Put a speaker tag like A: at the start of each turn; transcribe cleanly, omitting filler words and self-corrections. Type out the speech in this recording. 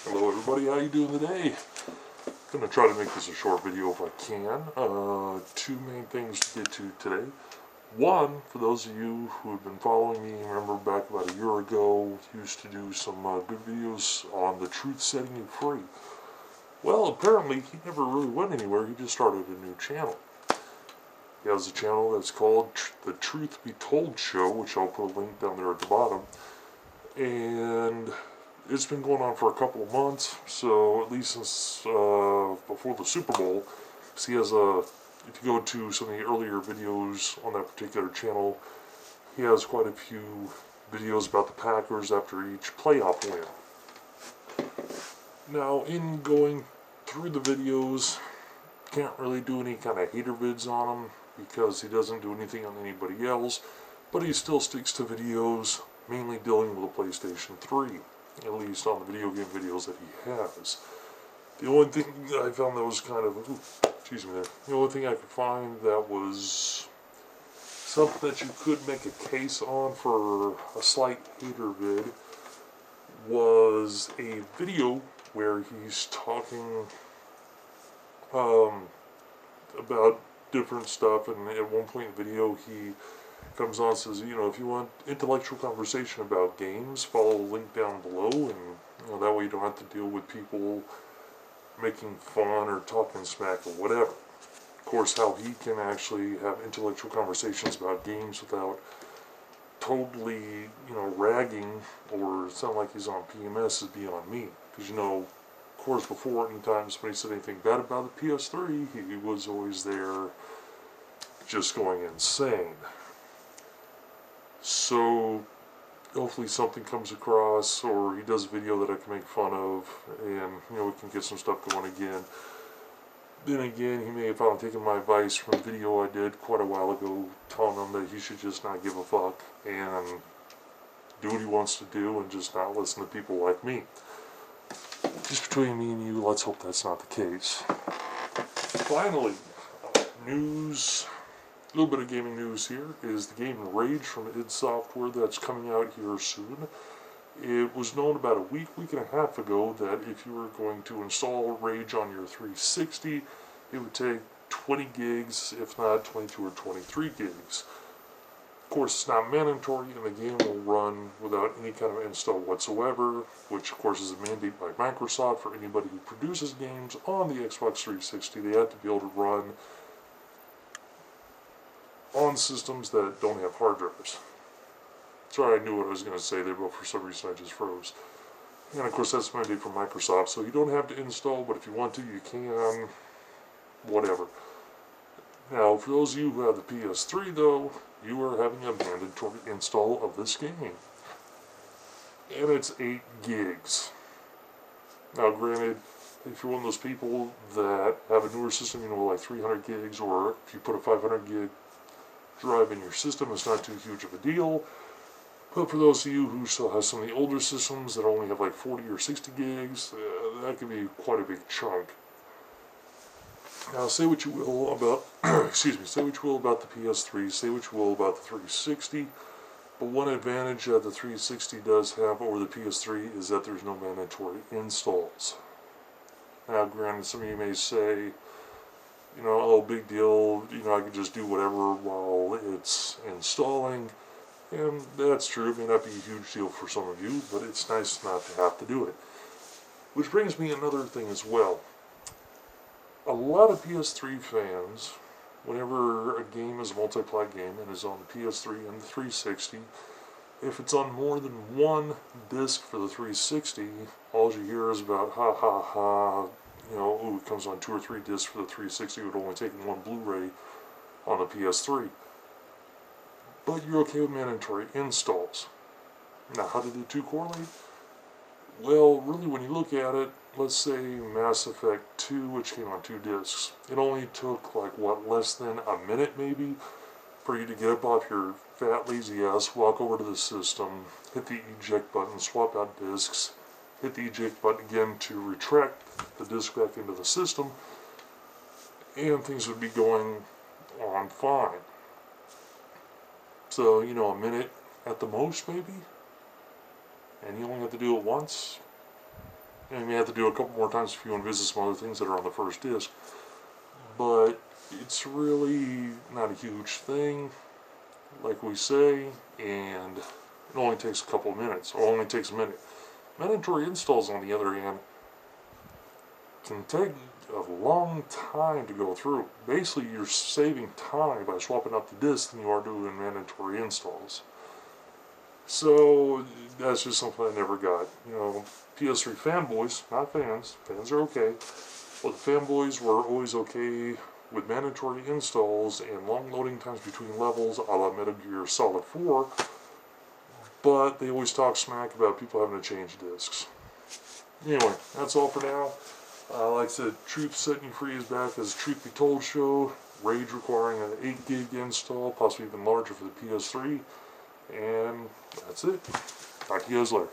A: Hello everybody, how you doing today? I'm going to try to make this a short video if I can. Two main things to get to today. One, for those of you who have been following me, remember back about a year ago, used to do some good videos on the Truth Setting You Free. Well, apparently he never really went anywhere, he just started a new channel. He has a channel that's called the TruthBtoldshow, which I'll put a link down there at the bottom. And it's been going on for a couple of months, so at least since before the Super Bowl. So he has if you go to some of the earlier videos on that particular channel, he has quite a few videos about the Packers after each playoff win. Now, in going through the videos, can't really do any kind of hater vids on him because he doesn't do anything on anybody else, but he still sticks to videos mainly dealing with the PlayStation 3. At least on the video game videos that he has. The only thing I found that was kind of, excuse me there, the only thing I could find that was something that you could make a case on for a slight hater vid was a video where he's talking about different stuff, and at one point in the video he comes on and says, you know, if you want intellectual conversation about games, follow the link down below, and that way you don't have to deal with people making fun or talking smack or whatever. Of course, how he can actually have intellectual conversations about games without totally, ragging or sound like he's on PMS is beyond me. Because, of course, before, anytime somebody said anything bad about the PS3, he was always there just going insane. So, hopefully something comes across, or he does a video that I can make fun of, and, we can get some stuff going again. Then again, he may have finally taken my advice from a video I did quite a while ago, telling him that he should just not give a fuck, and do what he wants to do, and just not listen to people like me. Just between me and you, let's hope that's not the case. Finally, news. A little bit of gaming news here is the game Rage from id Software that's coming out here soon. It was known about a week and a half ago that if you were going to install Rage on your 360, it would take 20 gigs, if not 22 or 23 gigs. Of course, it's not mandatory, and the game will run without any kind of install whatsoever, which of course is a mandate by Microsoft for anybody who produces games on the Xbox 360. They have to be able to run on systems that don't have hard drives. Sorry, I knew what I was going to say there, but for some reason I just froze. And of course that's mandate from Microsoft, so you don't have to install, but if you want to, you can. Whatever. Now, for those of you who have the PS3, though, you are having a mandatory install of this game. And it's 8 gigs. Now, granted, if you're one of those people that have a newer system, like 300 gigs, or if you put a 500 gig drive in your system, it's not too huge of a deal. But for those of you who still have some of the older systems that only have like 40 or 60 gigs, that can be quite a big chunk. Now, say what you will about, say what you will about the PS3, say what you will about the 360, but one advantage that the 360 does have over the PS3 is that there's no mandatory installs. Now, granted, some of you may say, oh, big deal, I can just do whatever while it's installing, and that's true. It may not be a huge deal for some of you, but it's nice not to have to do it. Which brings me another thing as well. A lot of PS3 fans, whenever a game is a multi-plat game and is on the PS3 and the 360, if it's on more than one disc for the 360, all you hear is about ha ha ha, it comes on 2 or 3 discs for the 360, with only taking one Blu-ray on the PS3. But you're okay with mandatory installs. Now, how do the two correlate? Well, really, when you look at it, let's say Mass Effect 2, which came on 2 discs. It only took, less than a minute, maybe, for you to get up off your fat, lazy ass, walk over to the system, hit the eject button, swap out discs, hit the eject button again to retract the disc back into the system, and things would be going on fine. So, a minute at the most, maybe? and you only have to do it once. And you have to do it a couple more times if you want to visit some other things that are on the first disc. But it's really not a huge thing, like we say, and it only takes a couple of minutes, or only takes a minute. Mandatory installs, on the other hand, can take a long time to go through. Basically, you're saving time by swapping out the disc than you are doing mandatory installs. So that's just something I never got. You know, PS3 fanboys, not fans. Fans are okay. But the fanboys were always okay with mandatory installs and long loading times between levels, a la Metal Gear Solid 4. But they always talk smack about people having to change discs. Anyway, that's all for now. Like I said, Truth Setting You Free is back as Truth Be Told show. Rage requiring an 8 gig install, possibly even larger for the PS3. And that's it. Talk to you guys later.